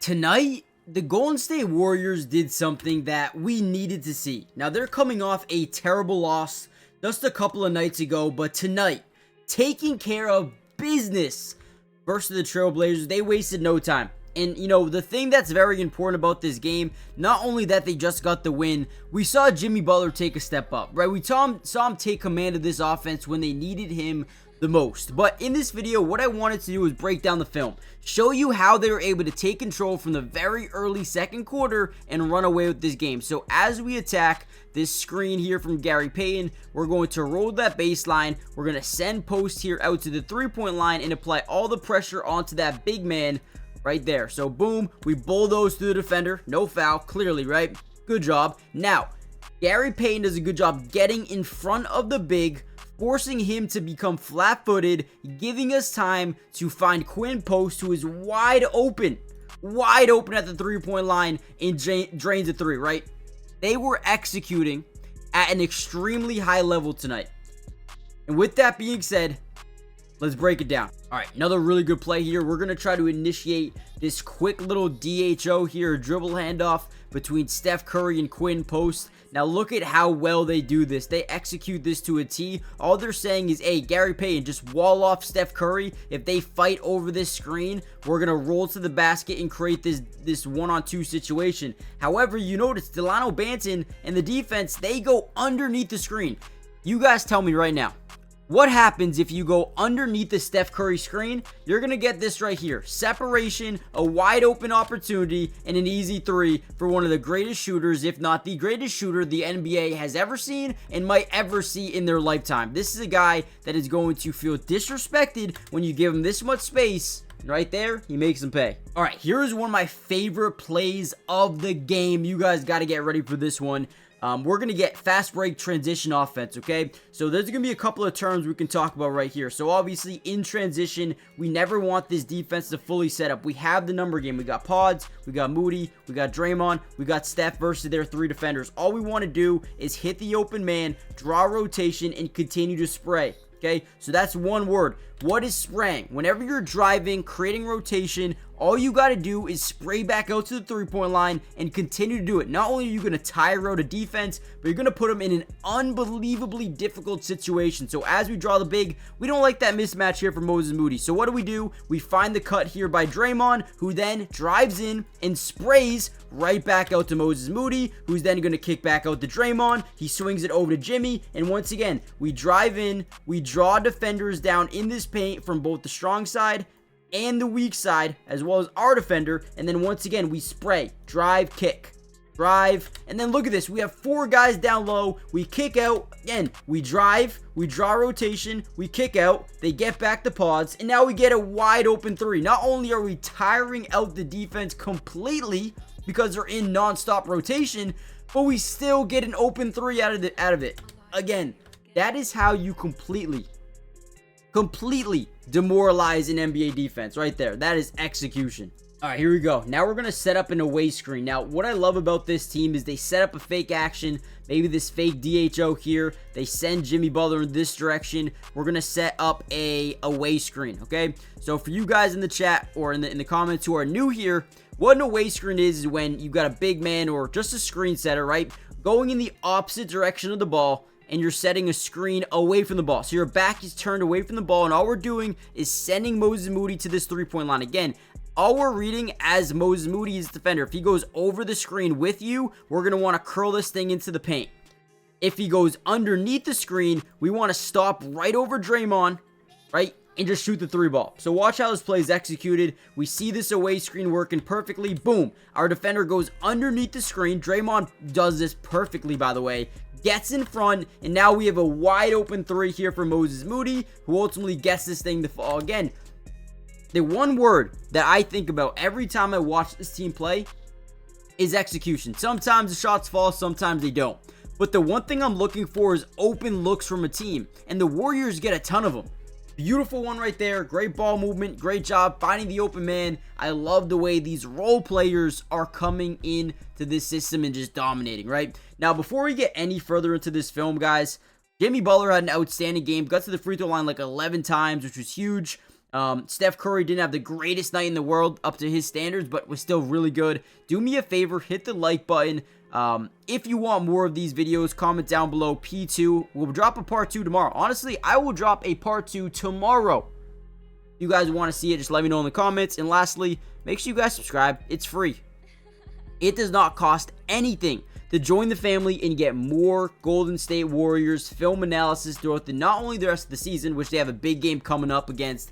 Tonight, the Golden State Warriors did something that we needed to see. Now, they're coming off a terrible loss just a couple of nights ago, but tonight, taking care of business versus the Trailblazers, they wasted no time. And, you know, the thing that's very important about this game, not only that they just got the win, we saw Jimmy Butler take a step up, right? We saw him take command of this offense when they needed him the most. But in this video, what I wanted to do is break down the film, show you how they were able to take control from the very early second quarter and run away with this game. So as we attack this screen here from Gary Payton, we're going to roll that baseline, we're going to send post here out to the three-point line and apply all the pressure onto that big man right there. So boom, we bulldoze through the defender, no foul, clearly, right? Good job. Now, Gary Payton does a good job getting in front of the big, forcing him to become flat-footed, giving us time to find Quinn Post, who is wide open at the three-point line and drains a three, right? They were executing at an extremely high level tonight. And with that being said, let's break it down. All right, another really good play here. We're going to try to initiate this quick little DHO here, dribble handoff between Steph Curry and Quinn Post. Now look at how well they do this. They execute this to a T. All they're saying is, hey, Gary Payton, just wall off Steph Curry. If they fight over this screen, we're going to roll to the basket and create this one-on-two situation. However, you notice Delano Banton and the defense, they go underneath the screen. You guys tell me right now, what happens if you go underneath the Steph Curry screen? You're going to get this right here. Separation, a wide open opportunity, and an easy three for one of the greatest shooters, if not the greatest shooter the NBA has ever seen and might ever see in their lifetime. This is a guy that is going to feel disrespected when you give him this much space. Right there, he makes them pay. All right, here's one of my favorite plays of the game. You guys got to get ready for this one. We're going to get fast break transition offense, okay? So there's going to be a couple of terms we can talk about right here. So obviously in transition, we never want this defense to fully set up. We have the number game. We got Pods, we got Moody, we got Draymond, we got Steph versus their three defenders. All we want to do is hit the open man, draw rotation, and continue to spray. Okay, so that's one word. What is spraying? Whenever you're driving, creating rotation, all you got to do is spray back out to the three-point line and continue to do it. Not only are you going to tire out a defense, but you're going to put them in an unbelievably difficult situation. So as we draw the big, we don't like that mismatch here for Moses Moody. So what do? We find the cut here by Draymond, who then drives in and sprays right back out to Moses Moody, who's then going to kick back out to Draymond. He swings it over to Jimmy, and once again, we drive in, we draw defenders down in this paint from both the strong side and the weak side, as well as our defender, and then once again, we spray, drive, kick, drive, and then look at this, we have four guys down low, we kick out, again, we drive, we draw rotation, we kick out, they get back to Pods, and now we get a wide open three. Not only are we tiring out the defense completely, because they're in non-stop rotation, but we still get an open three out of it. Again, that is how you completely demoralize an NBA defense right there. That is execution. All right, here we go. Now we're going to set up an away screen. Now, what I love about this team is they set up a fake action, maybe this fake DHO here. They send Jimmy Butler in this direction. We're going to set up a away screen, okay? So for you guys in the chat or in the comments who are new here, what an away screen is when you've got a big man or just a screen setter, right? Going in the opposite direction of the ball, and you're setting a screen away from the ball. So your back is turned away from the ball, and all we're doing is sending Moses Moody to this three-point line. Again, all we're reading as Moses Moody is defender. If he goes over the screen with you, we're going to want to curl this thing into the paint. If he goes underneath the screen, we want to stop right over Draymond, right? And just shoot the three ball. So watch how this play is executed. We see this away screen working perfectly. Boom. Our defender goes underneath the screen. Draymond does this perfectly, by the way. Gets in front, and now we have a wide open three here for Moses Moody, who ultimately gets this thing to fall. Again, the one word that I think about every time I watch this team play is execution. Sometimes the shots fall, sometimes they don't. But the one thing I'm looking for is open looks from a team, and the Warriors get a ton of them. Beautiful one right there. Great ball movement. Great job finding the open man. I love the way these role players are coming in to this system and just dominating, right? Now, before we get any further into this film, guys, Jimmy Butler had an outstanding game. Got to the free throw line like 11 times, which was huge. Steph Curry didn't have the greatest night in the world up to his standards, but was still really good. Do me a favor, hit the like button. If you want more of these videos, comment down below. P2, we'll drop a part 2 tomorrow. Honestly, I will drop a part 2 tomorrow. If you guys want to see it, just let me know in the comments. And lastly, make sure you guys subscribe. It's free. It does not cost anything to join the family and get more Golden State Warriors film analysis throughout not only the rest of the season, which they have a big game coming up against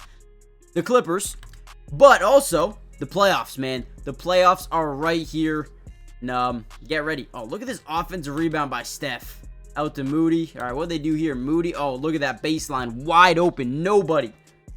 the Clippers, but also the playoffs, man. The playoffs are right here. And, get ready. Oh, look at this offensive rebound by Steph. Out to Moody. All right, what do they do here? Moody. Oh, look at that baseline. Wide open. Nobody.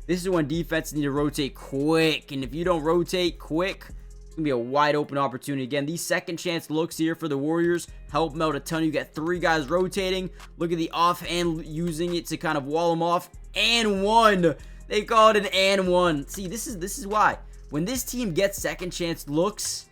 This is when defense need to rotate quick. And if you don't rotate quick, it's going to be a wide open opportunity. Again, these second chance looks here for the Warriors help them out a ton. You got 3 guys rotating. Look at the offhand using it to kind of wall them off. And one. They call it an and one. See, this is why. When this team gets second chance looks,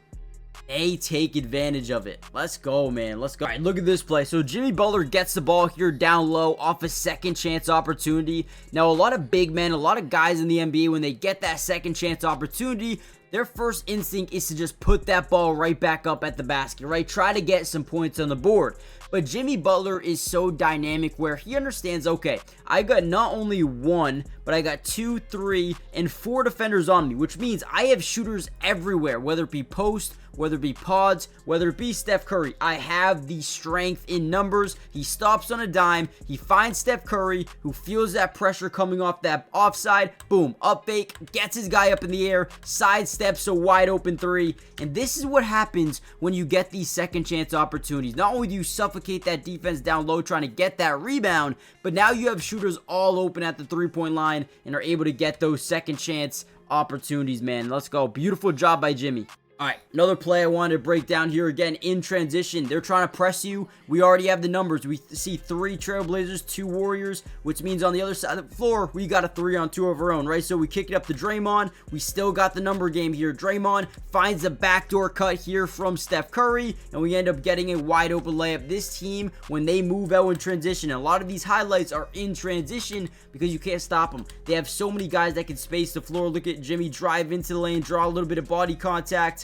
they take advantage of it. Let's go, man. Let's go. All right, look at this play. So Jimmy Butler gets the ball here down low off a second chance opportunity. Now, a lot of big men, a lot of guys in the NBA, when they get that second chance opportunity, their first instinct is to just put that ball right back up at the basket, right? Try to get some points on the board. But Jimmy Butler is so dynamic where he understands, okay, I got not only 1, but I got 2, 3, and 4 defenders on me, which means I have shooters everywhere, whether it be post, whether it be pods, whether it be Steph Curry. I have the strength in numbers. He stops on a dime. He finds Steph Curry, who feels that pressure coming off that offside. Boom, up fake, gets his guy up in the air, sidesteps a wide open 3. And this is what happens when you get these second chance opportunities. Not only do you suffocate that defense down low trying to get that rebound, but now you have shooters all open at the 3-point line and are able to get those second chance opportunities, man. Let's go. Beautiful job by Jimmy. All right, another play I wanted to break down here again in transition. They're trying to press you. We already have the numbers. We see 3 Trailblazers, 2 Warriors, which means on the other side of the floor, we got a 3-on-2 of our own, right? So we kick it up to Draymond. We still got the number game here. Draymond finds a backdoor cut here from Steph Curry, and we end up getting a wide open layup. This team, when they move out in transition, a lot of these highlights are in transition because you can't stop them. They have so many guys that can space the floor. Look at Jimmy drive into the lane, draw a little bit of body contact.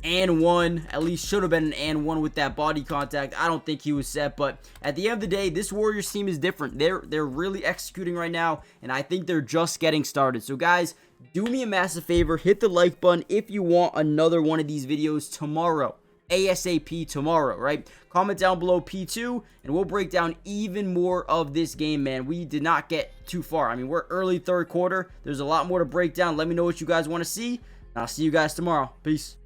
And one, at least should have been an and one with that body contact. I don't think he was set, but at the end of the day, this Warriors team is different. They're really executing right now, and I think they're just getting started. So guys, do me a massive favor, hit the like button if you want another one of these videos tomorrow. ASAP tomorrow, right? Comment down below P2, and we'll break down even more of this game, man. We did not get too far. I mean, we're early third quarter. There's a lot more to break down. Let me know what you guys want to see, and I'll see you guys tomorrow. Peace.